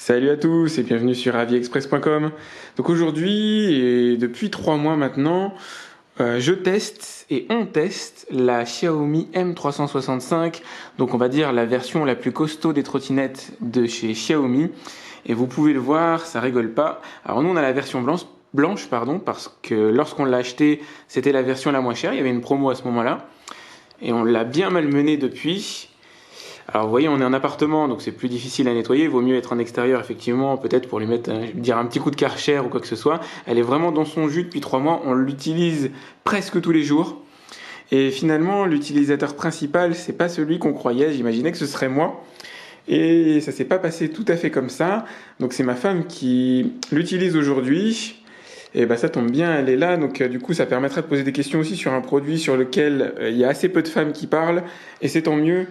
Salut à tous et bienvenue sur aviexpress.com. Donc aujourd'hui et depuis 3 mois maintenant, je teste et on teste la Xiaomi M365, donc on va dire la version la plus costaud des trottinettes de chez Xiaomi. Et vous pouvez le voir, ça rigole pas. Alors nous on a la version blanche parce que lorsqu'on l'a acheté, c'était la version la moins chère, il y avait une promo à ce moment-là. Et on l'a bien malmenée depuis. Alors vous voyez, on est en appartement, donc c'est plus difficile à nettoyer. Il vaut mieux être en extérieur, effectivement, peut-être pour lui mettre un petit coup de Karcher ou quoi que ce soit. Elle est vraiment dans son jus depuis 3 mois. On l'utilise presque tous les jours. Et finalement, l'utilisateur principal, c'est pas celui qu'on croyait. J'imaginais que ce serait moi. Et ça s'est pas passé tout à fait comme ça. Donc c'est ma femme qui l'utilise aujourd'hui. Et bah ça tombe bien, elle est là. Donc du coup, ça permettrait de poser des questions aussi sur un produit sur lequel il y a assez peu de femmes qui parlent. Et c'est tant mieux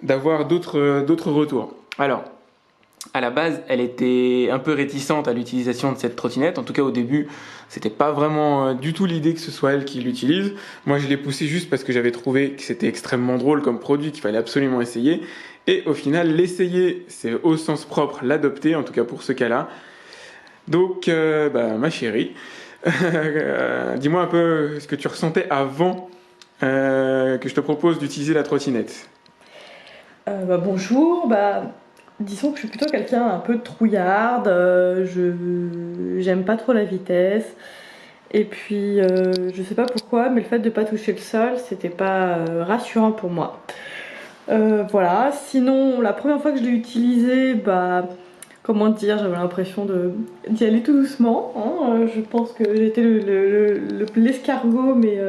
d'avoir d'autres retours. Alors, à la base, elle était un peu réticente à l'utilisation de cette trottinette. En tout cas, au début, c'était pas vraiment du tout l'idée que ce soit elle qui l'utilise. Moi, je l'ai poussé juste parce que j'avais trouvé que c'était extrêmement drôle comme produit, qu'il fallait absolument essayer. Et au final, l'essayer, c'est au sens propre l'adopter, en tout cas pour ce cas-là. Donc, ma chérie, dis-moi un peu ce que tu ressentais avant que je te propose d'utiliser la trottinette. Bonjour, disons que je suis plutôt quelqu'un un peu trouillarde, j'aime pas trop la vitesse, et puis je sais pas pourquoi, mais le fait de pas toucher le sol, c'était pas rassurant pour moi. Voilà, sinon la première fois que je l'ai utilisé, comment dire, j'avais l'impression d'y aller tout doucement, hein. Je pense que j'étais l'escargot, mais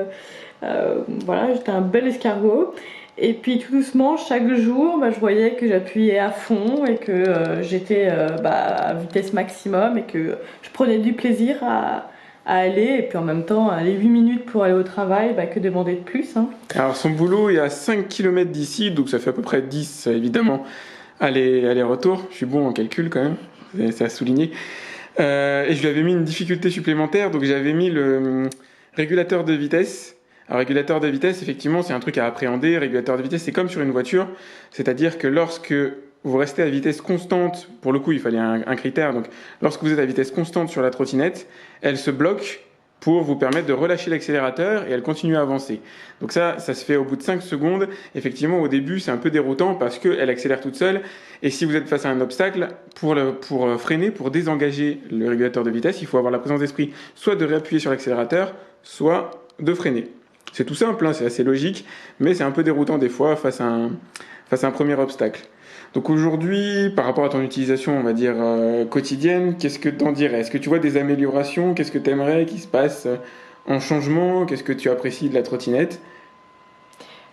voilà, j'étais un bel escargot. Et puis tout doucement, chaque jour, je voyais que j'appuyais à fond et que j'étais à vitesse maximum et que je prenais du plaisir à aller. Et puis en même temps, les 8 minutes pour aller au travail, que demander de plus, hein. Alors son boulot est à 5 km d'ici, donc ça fait à peu près 10 évidemment aller-retour. Je suis bon en calcul quand même, c'est à souligner. Et je lui avais mis une difficulté supplémentaire, donc j'avais mis le régulateur de vitesse. Alors régulateur de vitesse, effectivement, c'est un truc à appréhender. Régulateur de vitesse, c'est comme sur une voiture, c'est-à-dire que lorsque vous restez à vitesse constante, pour le coup il fallait un critère, donc lorsque vous êtes à vitesse constante sur la trottinette, elle se bloque pour vous permettre de relâcher l'accélérateur et elle continue à avancer. Donc ça se fait au bout de 5 secondes. Effectivement, au début, c'est un peu déroutant parce qu'elle accélère toute seule. Et si vous êtes face à un obstacle, pour freiner, pour désengager le régulateur de vitesse, il faut avoir la présence d'esprit soit de réappuyer sur l'accélérateur, soit de freiner. C'est tout simple, hein, c'est assez logique, mais c'est un peu déroutant des fois face à un premier obstacle. Donc aujourd'hui, par rapport à ton utilisation, on va dire quotidienne, qu'est-ce que t'en dirais? Est-ce que tu vois des améliorations? Qu'est-ce que tu aimerais qu'il se passe en changement? Qu'est-ce que tu apprécies de la trottinette?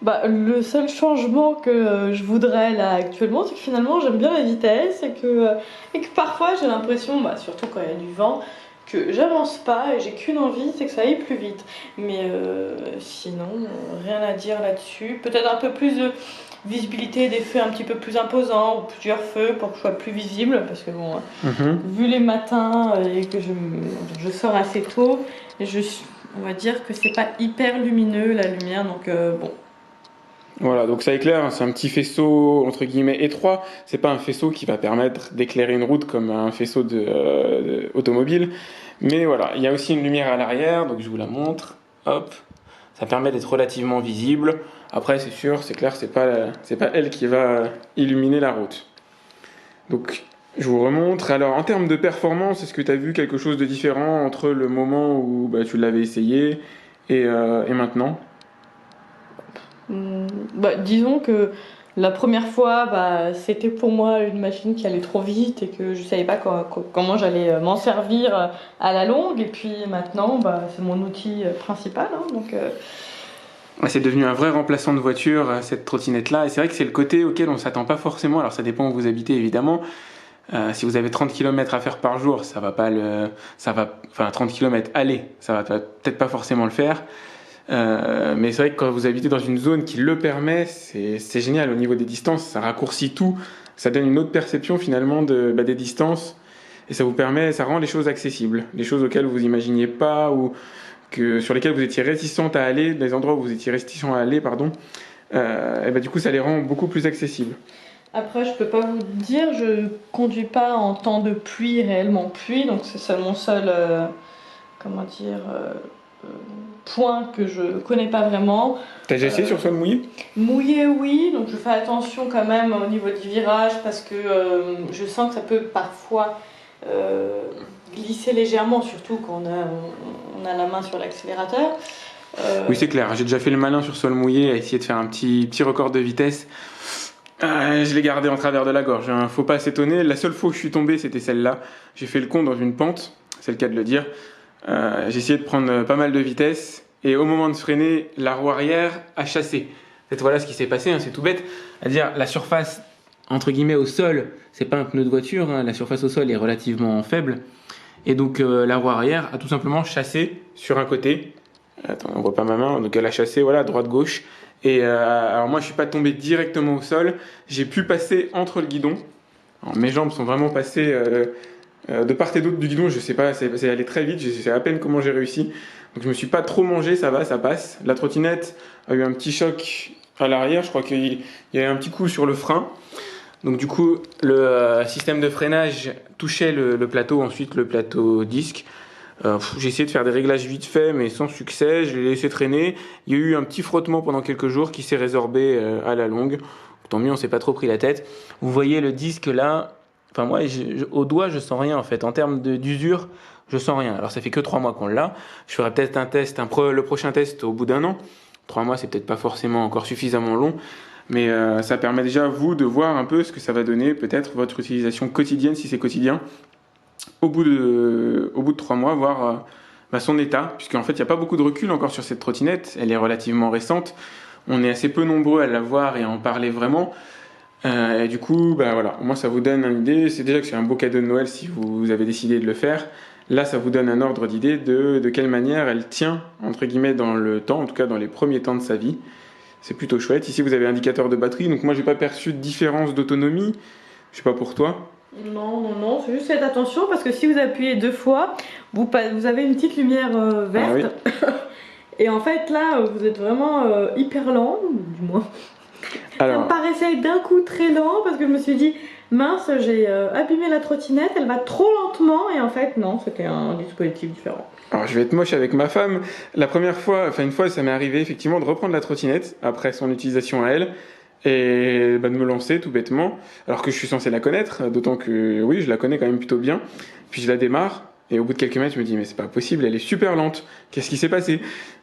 Le seul changement que je voudrais là actuellement, c'est que finalement j'aime bien la vitesse et que parfois j'ai l'impression, surtout quand il y a du vent, que j'avance pas et j'ai qu'une envie, c'est que ça aille plus vite. Mais sinon, rien à dire là-dessus. Peut-être un peu plus de visibilité, des feux un petit peu plus imposants, ou plusieurs feux pour que je sois plus visible, parce que bon, vu les matins et que je sors assez tôt, on va dire que c'est pas hyper lumineux la lumière, donc bon. Voilà, donc ça éclaire, c'est un petit faisceau entre guillemets étroit. C'est pas un faisceau qui va permettre d'éclairer une route comme un faisceau automobile. Mais voilà, il y a aussi une lumière à l'arrière, donc je vous la montre. Hop, ça permet d'être relativement visible. Après, c'est sûr, c'est clair, c'est pas elle qui va illuminer la route. Donc, je vous remontre. Alors, en termes de performance, est-ce que tu as vu quelque chose de différent entre le moment où tu l'avais essayé et maintenant? Disons que la première fois, c'était pour moi une machine qui allait trop vite et que je savais pas comment j'allais m'en servir à la longue. Et puis maintenant, c'est mon outil principal, hein, C'est devenu un vrai remplaçant de voiture, cette trottinette-là. Et c'est vrai que c'est le côté auquel on ne s'attend pas forcément. Alors ça dépend où vous habitez, évidemment. Si vous avez 30 km à faire par jour, 30 km aller, ça va peut-être pas forcément le faire. Mais c'est vrai que quand vous habitez dans une zone qui le permet, c'est génial au niveau des distances. Ça raccourcit tout. Ça donne une autre perception finalement des distances. Et ça rend les choses accessibles. Les choses auxquelles vous imaginiez pas ou sur lesquelles vous étiez réticente à aller, des endroits où vous étiez réticent à aller, pardon. Et du coup, ça les rend beaucoup plus accessibles. Après, je peux pas vous dire, je conduis pas en temps de pluie, réellement pluie, donc c'est ça mon seul, comment dire, euh, point que je connais pas vraiment. T'as déjà essayé sur sol mouillé? Mouillé, oui, donc je fais attention quand même au niveau du virage parce que je sens que ça peut parfois euh, glisser légèrement, surtout quand on a la main sur l'accélérateur. Oui, c'est clair. J'ai déjà fait le malin sur sol mouillé à essayer de faire un petit record de vitesse. Je l'ai gardé en travers de la gorge, hein. Faut pas s'étonner. La seule fois où je suis tombé, c'était celle-là. J'ai fait le con dans une pente, c'est le cas de le dire. J'ai essayé de prendre pas mal de vitesse et au moment de freiner, la roue arrière a chassé. En fait, voilà ce qui s'est passé, hein, c'est tout bête. C'est-à-dire la surface entre guillemets au sol, c'est pas un pneu de voiture, hein, la surface au sol est relativement faible et donc la roue arrière a tout simplement chassé sur un côté. Attends, on voit pas ma main, donc elle a chassé, voilà, droite-gauche. Et alors moi, je suis pas tombé directement au sol, j'ai pu passer entre le guidon. Alors, mes jambes sont vraiment passées de part et d'autre du guidon, je sais pas, c'est allé très vite, je sais à peine comment j'ai réussi. Donc je me suis pas trop mangé, ça va, ça passe. La trottinette a eu un petit choc à l'arrière, je crois qu'il y a eu un petit coup sur le frein. Donc du coup, le système de freinage touchait le plateau, ensuite le plateau disque. J'ai essayé de faire des réglages vite fait, mais sans succès. Je l'ai laissé traîner. Il y a eu un petit frottement pendant quelques jours qui s'est résorbé à la longue. Tant mieux, on s'est pas trop pris la tête. Vous voyez le disque là. Enfin moi, au doigt, je sens rien en fait. En termes d'usure, je sens rien. Alors ça fait que 3 mois qu'on l'a. Je ferai peut-être un test, le prochain test au bout d'un an. 3 mois, c'est peut-être pas forcément encore suffisamment long. Mais ça permet déjà à vous de voir un peu ce que ça va donner, peut-être votre utilisation quotidienne, si c'est quotidien, au bout de 3 mois, voir son état, puisqu'en fait, il n'y a pas beaucoup de recul encore sur cette trottinette, elle est relativement récente, on est assez peu nombreux à la voir et à en parler vraiment, et du coup, voilà, au moins ça vous donne une idée, c'est déjà que c'est un beau cadeau de Noël si vous avez décidé de le faire, là ça vous donne un ordre d'idée de quelle manière elle tient, entre guillemets, dans le temps, en tout cas dans les premiers temps de sa vie, c'est plutôt chouette. Ici vous avez l'indicateur de batterie, donc moi j'ai pas perçu de différence d'autonomie, je sais pas pour toi. Non, c'est juste faites attention parce que si vous appuyez 2 fois, vous avez une petite lumière verte. Ah oui. Et en fait, là, vous êtes vraiment hyper lent, du moins. Ça me paraissait d'un coup très lent parce que je me suis dit, mince, j'ai abîmé la trottinette, elle va trop lentement. Et en fait, non, c'était un dispositif différent. Alors je vais être moche avec ma femme. La première fois, une fois, ça m'est arrivé effectivement de reprendre la trottinette après son utilisation à elle et de me lancer tout bêtement, alors que je suis censé la connaître, d'autant que oui, je la connais quand même plutôt bien. Puis je la démarre et au bout de quelques mètres, je me dis mais c'est pas possible, elle est super lente. Qu'est-ce qui s'est passé?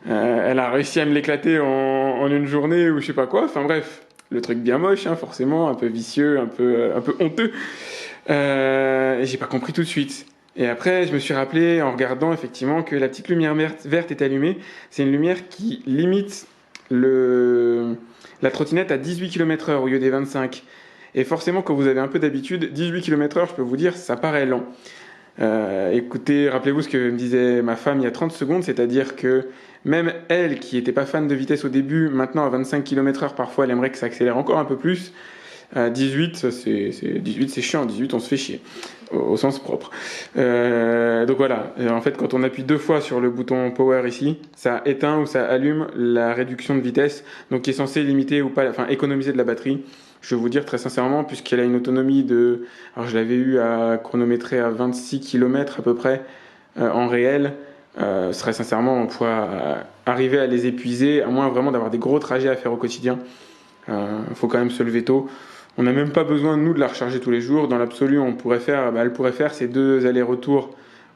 Elle a réussi à me l'éclater en une journée ou je sais pas quoi. Enfin bref, le truc bien moche, hein, forcément, un peu vicieux, un peu honteux. Et j'ai pas compris tout de suite. Et après, je me suis rappelé en regardant effectivement que la petite lumière verte est allumée. C'est une lumière qui limite la trottinette à 18 km/h au lieu des 25. Et forcément, quand vous avez un peu d'habitude, 18 km/h, je peux vous dire, ça paraît lent. Écoutez, rappelez-vous ce que me disait ma femme il y a 30 secondes, c'est-à-dire que même elle, qui n'était pas fan de vitesse au début, maintenant à 25 km/h, parfois elle aimerait que ça accélère encore un peu plus. 18, c'est chiant, 18 on se fait chier, au sens propre. Donc voilà, en fait quand on appuie 2 fois sur le bouton power ici, ça éteint ou ça allume la réduction de vitesse, donc qui est censé limiter ou pas, enfin économiser de la batterie. Je vais vous dire très sincèrement, puisqu'elle a une autonomie de, alors je l'avais eu à chronométrer à 26 km à peu près en réel, très sincèrement on pourrait arriver à les épuiser, à moins vraiment d'avoir des gros trajets à faire au quotidien. Faut quand même se lever tôt. On n'a même pas besoin, nous, de la recharger tous les jours. Dans l'absolu, elle pourrait faire ces 2 allers-retours,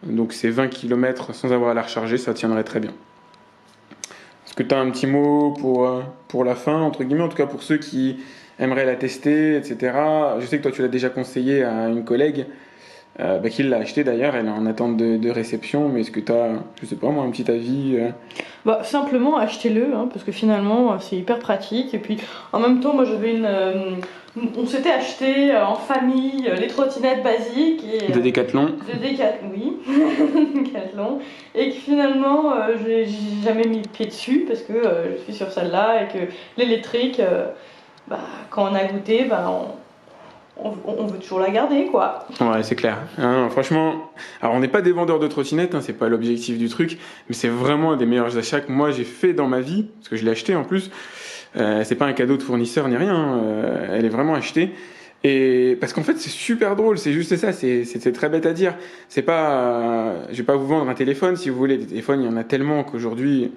donc ces 20 km sans avoir à la recharger, ça tiendrait très bien. Est-ce que tu as un petit mot pour la fin, entre guillemets, en tout cas pour ceux qui aimeraient la tester, etc. Je sais que toi, tu l'as déjà conseillé à une collègue qui l'a acheté d'ailleurs, elle est en attente de réception, mais est-ce que tu as, je sais pas moi, un petit avis Simplement achetez-le, hein, parce que finalement c'est hyper pratique. Et puis en même temps, moi j'avais on s'était acheté en famille les trottinettes basiques. De Decathlon. Oui, Decathlon. Et que finalement j'ai jamais mis le pied dessus parce que je suis sur celle-là et que l'électrique, quand on a goûté, on veut toujours la garder, quoi. Ouais, c'est clair. Non, franchement, alors on n'est pas des vendeurs de trottinettes, hein, c'est pas l'objectif du truc, mais c'est vraiment un des meilleurs achats que moi j'ai fait dans ma vie, parce que je l'ai acheté en plus. C'est pas un cadeau de fournisseur ni rien, elle est vraiment achetée. Et parce qu'en fait, c'est super drôle, c'est juste ça, c'est très bête à dire. C'est pas, je vais pas vous vendre un téléphone si vous voulez. Des téléphones, il y en a tellement qu'aujourd'hui,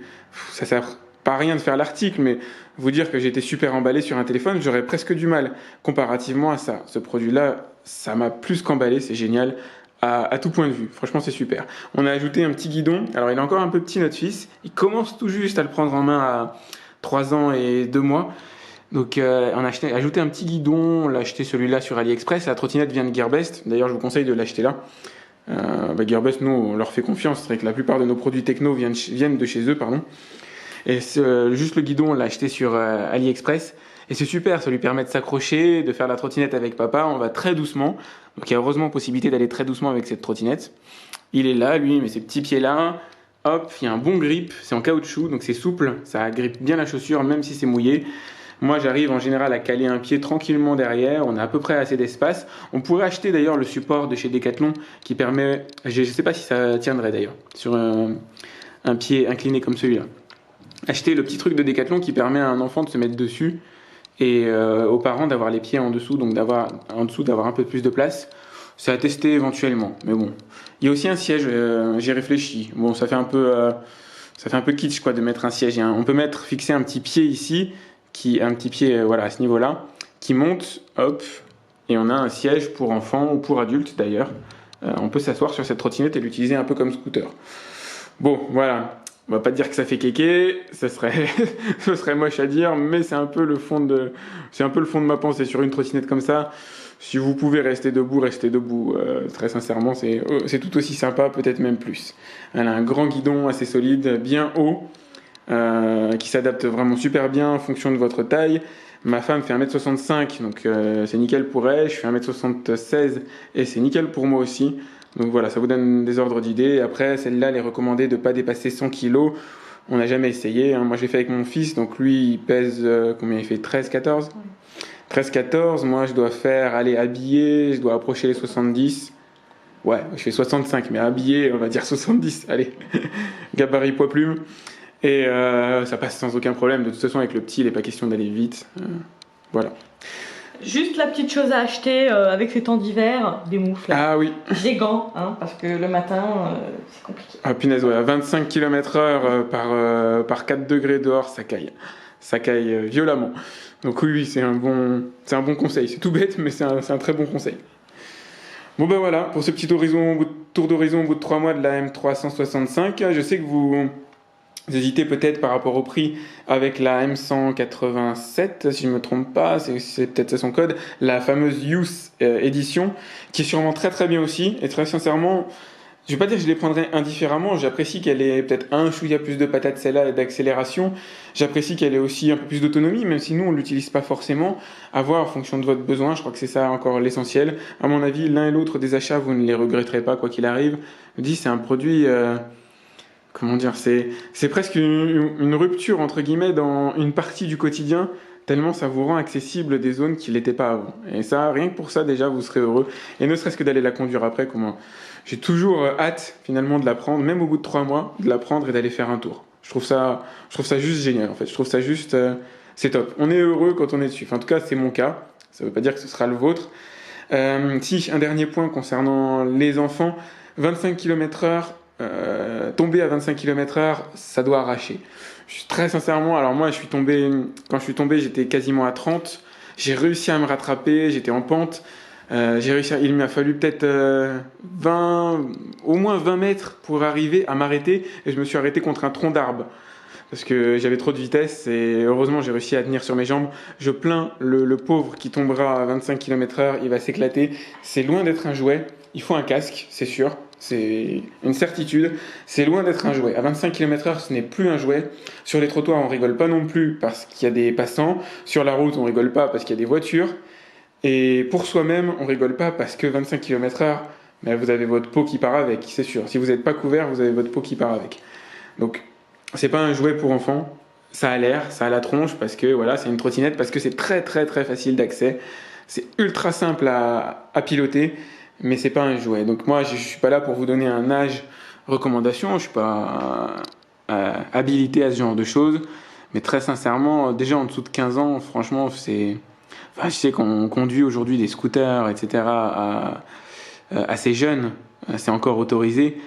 ça sert pas à rien de faire l'article, mais vous dire que j'étais super emballé sur un téléphone, j'aurais presque du mal comparativement à ça. Ce produit-là, ça m'a plus qu'emballé, c'est génial. À tout point de vue. Franchement, c'est super. On a ajouté un petit guidon. Alors, il est encore un peu petit, notre fils. Il commence tout juste à le prendre en main à 3 ans et 2 mois. Donc, on a ajouté un petit guidon. On l'a acheté celui-là sur AliExpress. La trottinette vient de Gearbest. D'ailleurs, je vous conseille de l'acheter là. Gearbest, nous, on leur fait confiance. C'est vrai que la plupart de nos produits techno viennent de chez eux, pardon. Et juste le guidon, on l'a acheté sur AliExpress. Et c'est super, ça lui permet de s'accrocher, de faire la trottinette avec papa. On va très doucement. Donc il y a heureusement possibilité d'aller très doucement avec cette trottinette. Il est là, lui, il met ses petits pieds là. Hop, il y a un bon grip. C'est en caoutchouc, donc c'est souple. Ça grippe bien la chaussure, même si c'est mouillé. Moi, j'arrive en général à caler un pied tranquillement derrière. On a à peu près assez d'espace. On pourrait acheter d'ailleurs le support de chez Decathlon qui permet. Je ne sais pas si ça tiendrait d'ailleurs sur un pied incliné comme celui-là. Acheter le petit truc de Decathlon qui permet à un enfant de se mettre dessus et aux parents d'avoir les pieds en dessous, donc d'avoir un peu plus de place. C'est à tester éventuellement, mais bon. Il y a aussi un siège, j'ai réfléchi. Bon, ça fait un peu kitsch quoi de mettre un siège. On peut fixer un petit pied ici, un petit pied voilà à ce niveau-là, qui monte, hop, et on a un siège pour enfants ou pour adultes d'ailleurs. On peut s'asseoir sur cette trottinette et l'utiliser un peu comme scooter. Bon, voilà. On va pas dire que ça fait kéké, ce serait moche à dire, mais c'est un peu le fond de ma pensée sur une trottinette comme ça. Si vous pouvez rester debout, restez debout. Très sincèrement, c'est tout aussi sympa, peut-être même plus. Elle a un grand guidon assez solide, bien haut, qui s'adapte vraiment super bien en fonction de votre taille. Ma femme fait 1m65, donc c'est nickel pour elle. Je fais 1m76 et c'est nickel pour moi aussi. Donc voilà, ça vous donne des ordres d'idées. Après, celle-là, elle est recommandée de ne pas dépasser 100 kg. On n'a jamais essayé. Moi, je l'ai fait avec mon fils. Donc lui, il pèse, combien il fait 13, 14 13, 14. Moi, je dois faire, aller habillé, je dois approcher les 70. Ouais, je fais 65, mais habillé, on va dire 70. Allez, gabarit poids plume. Et ça passe sans aucun problème. De toute façon, avec le petit, il n'est pas question d'aller vite. Voilà. Juste la petite chose à acheter avec ces temps d'hiver, des moufles. Ah oui. Des gants, hein, parce que le matin, c'est compliqué. Ah punaise, ouais, à 25 km/h par 4 degrés dehors, ça caille. Ça caille violemment. Donc oui, c'est un bon conseil. C'est tout bête, mais c'est un très bon conseil. Bon ben voilà, pour ce petit tour d'horizon au bout de 3 mois de la M365, je sais que vous hésitez peut-être par rapport au prix avec la M187, si je ne me trompe pas, c'est peut-être ça son code, la fameuse Youth Edition, qui est sûrement très très bien aussi, et très sincèrement, je ne vais pas dire que je les prendrais indifféremment, j'apprécie qu'elle ait peut-être un chouïa plus de patates celle-là et d'accélération, j'apprécie qu'elle ait aussi un peu plus d'autonomie, même si nous on ne l'utilise pas forcément, à voir en fonction de votre besoin, je crois que c'est ça encore l'essentiel. À mon avis, l'un et l'autre des achats, vous ne les regretterez pas quoi qu'il arrive. Je dis, c'est un produit... comment dire, c'est presque une rupture entre guillemets dans une partie du quotidien, tellement ça vous rend accessible des zones qui l'étaient pas avant. Et ça, rien que pour ça déjà, vous serez heureux. Et ne serait-ce que d'aller la conduire après, j'ai toujours hâte finalement de la prendre, même au bout de 3 mois, de la prendre et d'aller faire un tour. Je trouve ça juste génial en fait. Je trouve ça juste, c'est top. On est heureux quand on est dessus. Enfin, en tout cas, c'est mon cas. Ça veut pas dire que ce sera le vôtre. Si, un dernier point concernant les enfants, 25 km/h. Tomber à 25 km/h, ça doit arracher. Très sincèrement, alors moi, quand je suis tombé, j'étais quasiment à 30. J'ai réussi à me rattraper, j'étais en pente. Il m'a fallu peut-être au moins 20 mètres pour arriver à m'arrêter. Et je me suis arrêté contre un tronc d'arbre. Parce que j'avais trop de vitesse et heureusement j'ai réussi à tenir sur mes jambes. Je plains le pauvre qui tombera à 25 km/h, il va s'éclater. C'est loin d'être un jouet. Il faut un casque, c'est sûr. C'est une certitude. C'est loin d'être un jouet. À 25 km/h, ce n'est plus un jouet. Sur les trottoirs, on rigole pas non plus parce qu'il y a des passants. Sur la route, on rigole pas parce qu'il y a des voitures. Et pour soi-même, on rigole pas parce que 25 km/h, mais vous avez votre peau qui part avec, c'est sûr. Si vous n'êtes pas couvert, vous avez votre peau qui part avec. Donc, c'est pas un jouet pour enfants. Ça a l'air, ça a la tronche parce que voilà, c'est une trottinette, parce que c'est très très très facile d'accès. C'est ultra simple à piloter, mais c'est pas un jouet. Donc moi, je suis pas là pour vous donner un âge recommandation. Je suis pas habilité à ce genre de choses. Mais très sincèrement, déjà en dessous de 15 ans, franchement, c'est Enfin, je sais qu'on conduit aujourd'hui des scooters, etc. Assez jeunes, c'est encore autorisé.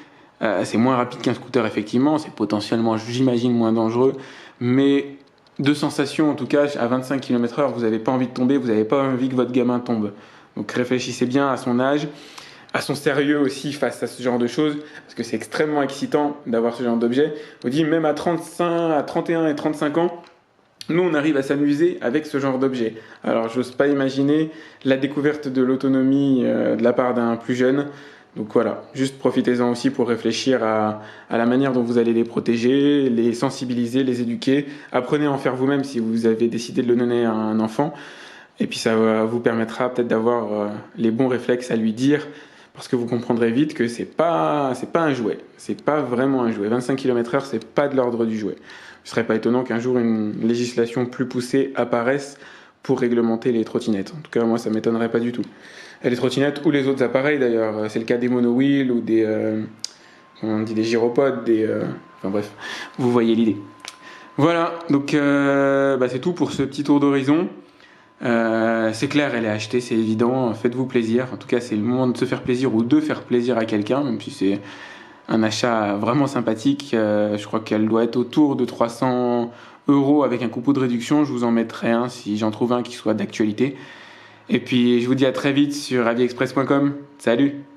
C'est moins rapide qu'un scooter, effectivement. C'est potentiellement, j'imagine, moins dangereux. Mais de sensation, en tout cas, à 25 km/h, vous n'avez pas envie de tomber, vous n'avez pas envie que votre gamin tombe. Donc réfléchissez bien à son âge, à son sérieux aussi face à ce genre de choses, parce que c'est extrêmement excitant d'avoir ce genre d'objet. On dit même à 35, à 31 et 35 ans, nous on arrive à s'amuser avec ce genre d'objet. Alors j'ose pas imaginer la découverte de l'autonomie de la part d'un plus jeune. Donc voilà, juste profitez-en aussi pour réfléchir à la manière dont vous allez les protéger, les sensibiliser, les éduquer. Apprenez à en faire vous-même si vous avez décidé de le donner à un enfant. Et puis ça vous permettra peut-être d'avoir les bons réflexes à lui dire, parce que vous comprendrez vite que c'est pas un jouet, c'est pas vraiment un jouet. 25 km/h, c'est pas de l'ordre du jouet. Ce serait pas étonnant qu'un jour une législation plus poussée apparaisse pour réglementer les trottinettes. En tout cas, moi, ça m'étonnerait pas du tout. Et les trottinettes ou les autres appareils d'ailleurs, c'est le cas des monowheels ou des, on dit des gyropodes, enfin bref, vous voyez l'idée. Voilà, donc c'est tout pour ce petit tour d'horizon. C'est clair, elle est achetée, c'est évident, faites-vous plaisir. En tout cas, c'est le moment de se faire plaisir ou de faire plaisir à quelqu'un, même si c'est un achat vraiment sympathique. Je crois qu'elle doit être autour de 300 € avec un coupon de réduction. Je vous en mettrai un si j'en trouve un qui soit d'actualité. Et puis, je vous dis à très vite sur aviexpress.com. Salut!